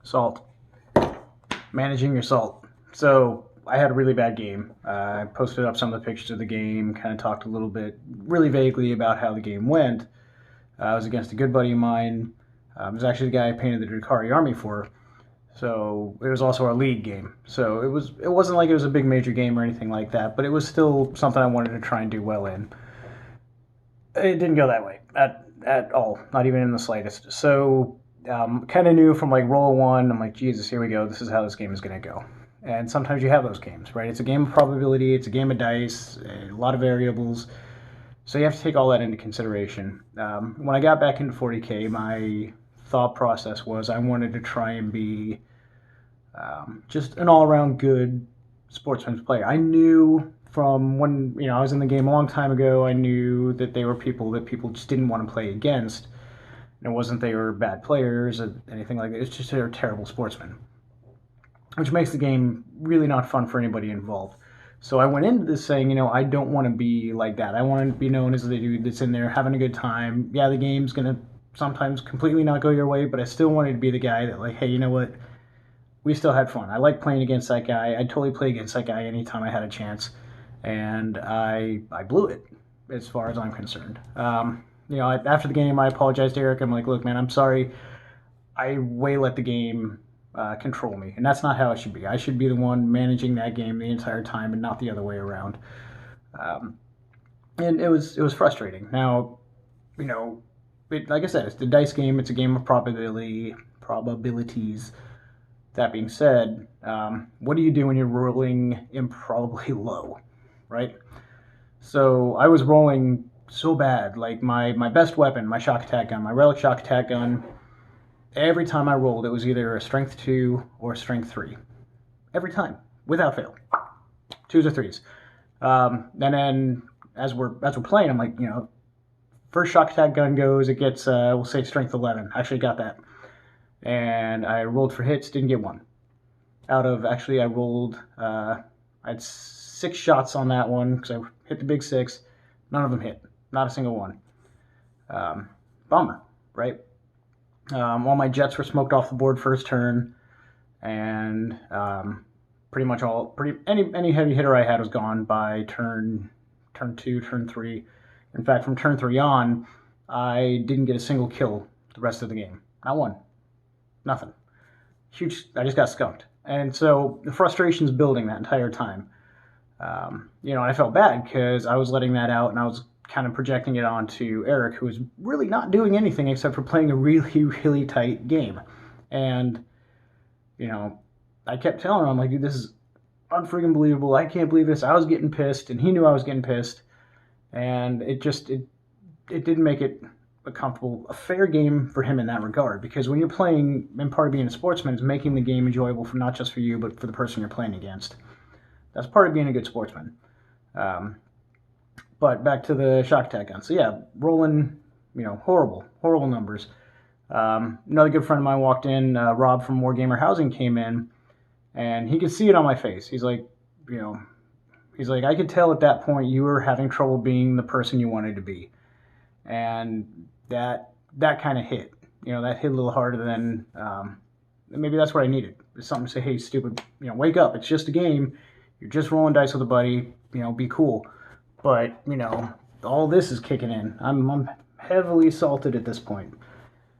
Salt. Managing your salt. So I had a really bad game. I posted up some of the pictures of the game, kind of talked a little bit, really vaguely about how the game went. I was against a good buddy of mine. It was actually the guy I painted the Drakari army for. So it was also our league game. So it wasn't like it was a big major game or anything like that, but it was still something I wanted to try and do well in. It didn't go that way at all, not even in the slightest. So kind of knew from like roll one, I'm like, Jesus, here we go. This is how this game is going to go. And sometimes you have those games, right? It's a game of probability, it's a game of dice, a lot of variables. So you have to take all that into consideration. When I got back into 40K, my thought process was I wanted to try and be just an all-around good sportsman's player. I knew from when I was in the game a long time ago, I knew that they were people that people just didn't want to play against. And it wasn't they were bad players or anything like that. It's just they were terrible sportsmen, which makes the game really not fun for anybody involved. So I went into this saying, I don't want to be like that. I want to be known as the dude that's in there having a good time. Yeah, the game's going to sometimes completely not go your way, but I still wanted to be the guy that like, hey, you know what? We still had fun. I like playing against that guy. I'd totally play against that guy anytime I had a chance. And I blew it as far as I'm concerned. After the game, I apologized to Eric. I'm like, look, man, I'm sorry. I way let the game control me, and that's not how it should be. I should be the one managing that game the entire time, and not the other way around. And it was frustrating. Now, like I said, it's the dice game. It's a game of probabilities. That being said, what do you do when you're rolling improbably low, right? So I was rolling so bad. Like my best weapon, my shock attack gun, my relic shock attack gun, every time I rolled, it was either a strength 2 or a strength 3. Every time, without fail. 2s or 3s. And then as we're playing, I'm like, first shock attack gun goes, it gets, we'll say strength 11. Actually got that. And I rolled for hits, didn't get one. I rolled, I had 6 shots on that one because I hit the big 6. None of them hit. Not a single one. Bummer, right? All my jets were smoked off the board first turn, and pretty much any heavy hitter I had was gone by turn 2, turn 3. In fact, from turn 3 on, I didn't get a single kill the rest of the game. Not one. Nothing. Huge. I just got skunked. And so the frustration's building that entire time. And I felt bad because I was letting that out and I was kind of projecting it onto Eric, who was really not doing anything except for playing a really, really tight game. And, I kept telling him, I'm like, dude, this is unfreaking believable. I can't believe this. I was getting pissed, and he knew I was getting pissed. And it didn't make it a fair game for him in that regard. Because when you're playing, and part of being a sportsman is making the game enjoyable for not just for you, but for the person you're playing against. That's part of being a good sportsman. But back to the shock attack gun. So yeah, rolling, horrible numbers. Another good friend of mine walked in, Rob from Wargamer Housing came in, and he could see it on my face. He's like, I could tell at that point you were having trouble being the person you wanted to be. And that kind of hit. That hit a little harder than, maybe that's what I needed. It's something to say, hey, stupid, wake up. It's just a game. You're just rolling dice with a buddy. Be cool. But, all this is kicking in. I'm heavily salted at this point.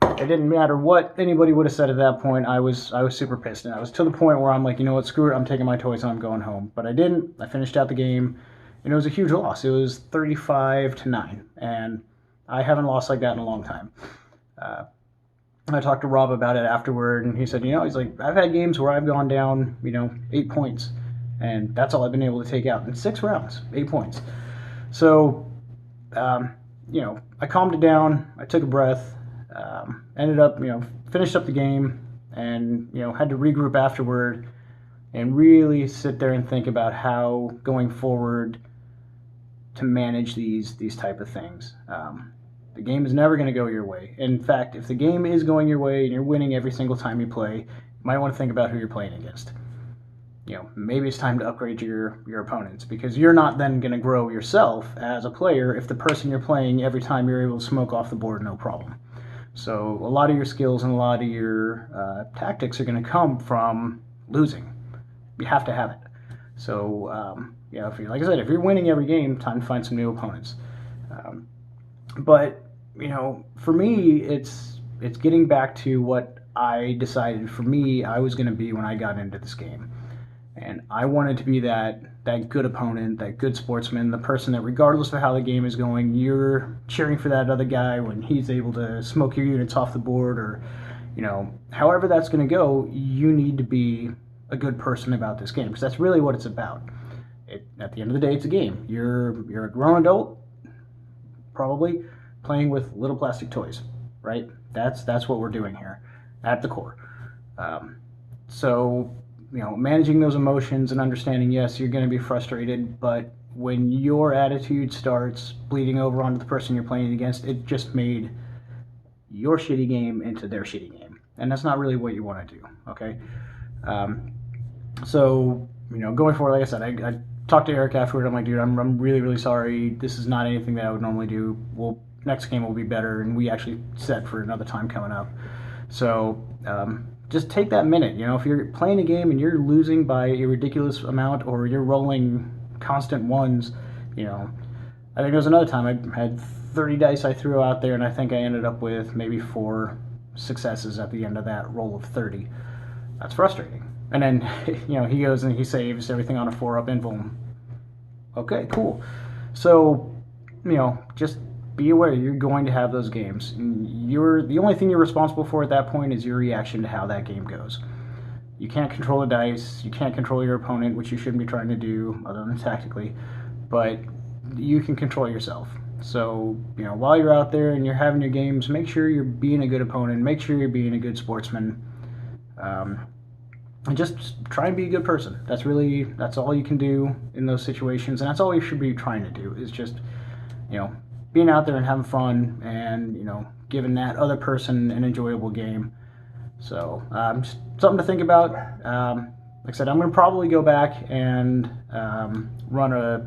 It didn't matter what anybody would have said at that point. I was super pissed. And I was to the point where I'm like, you know what, screw it. I'm taking my toys and I'm going home. But I didn't. I finished out the game. And it was a huge loss. It was 35-9. And I haven't lost like that in a long time. I talked to Rob about it afterward. And he said, he's like, I've had games where I've gone down, 8 points. And that's all I've been able to take out in 6 rounds, 8 points. So, I calmed it down. I took a breath. Ended up, finished up the game, and had to regroup afterward, and really sit there and think about how going forward to manage these type of things. The game is never going to go your way. In fact, if the game is going your way and you're winning every single time you play, you might want to think about who you're playing against. Maybe it's time to upgrade your opponents, because you're not then going to grow yourself as a player if the person you're playing every time you're able to smoke off the board, no problem. So a lot of your skills and a lot of your tactics are going to come from losing. You have to have it. So if you, like I said, if you're winning every game, time to find some new opponents. Um, but for me, it's getting back to what I decided for me I was going to be when I got into this game, and I wanted to be that good opponent, that good sportsman, the person that regardless of how the game is going, you're cheering for that other guy when he's able to smoke your units off the board, or however that's going to go. You need to be a good person about this game because that's really what it's about. At the end of the day, it's a game. You're a grown adult, probably playing with little plastic toys, right? That's what we're doing here at the core. Um, so managing those emotions and understanding, yes, you're going to be frustrated, but when your attitude starts bleeding over onto the person you're playing against, it just made your shitty game into their shitty game, and that's not really what you want to do. Okay. So going forward, like I said, I talked to Eric afterward. I'm like, dude, I'm really, really sorry. This is not anything that I would normally do. Next game will be better, and we actually set for another time coming up. So just take that minute. If you're playing a game and you're losing by a ridiculous amount, or you're rolling constant ones, I think there was another time I had 30 dice I threw out there, and I think I ended up with maybe 4 successes at the end of that roll of 30. That's frustrating. And then, he goes and he saves everything on a 4-up invuln. Okay, cool. So, just be aware you're going to have those games. The only thing you're responsible for at that point is your reaction to how that game goes. You can't control the dice. You can't control your opponent, which you shouldn't be trying to do other than tactically. But you can control yourself. So, while you're out there and you're having your games, make sure you're being a good opponent. Make sure you're being a good sportsman. And just try and be a good person. That's all you can do in those situations, and that's all you should be trying to do, is just being out there and having fun, and giving that other person an enjoyable game. So just something to think about. Like I said, I'm going to probably go back and run a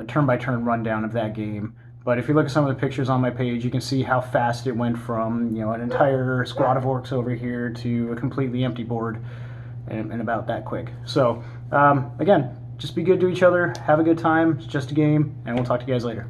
turn-by-turn rundown of that game. But if you look at some of the pictures on my page, you can see how fast it went from an entire squad of orcs over here to a completely empty board in about that quick. So again, just be good to each other, have a good time. It's just a game, and we'll talk to you guys later.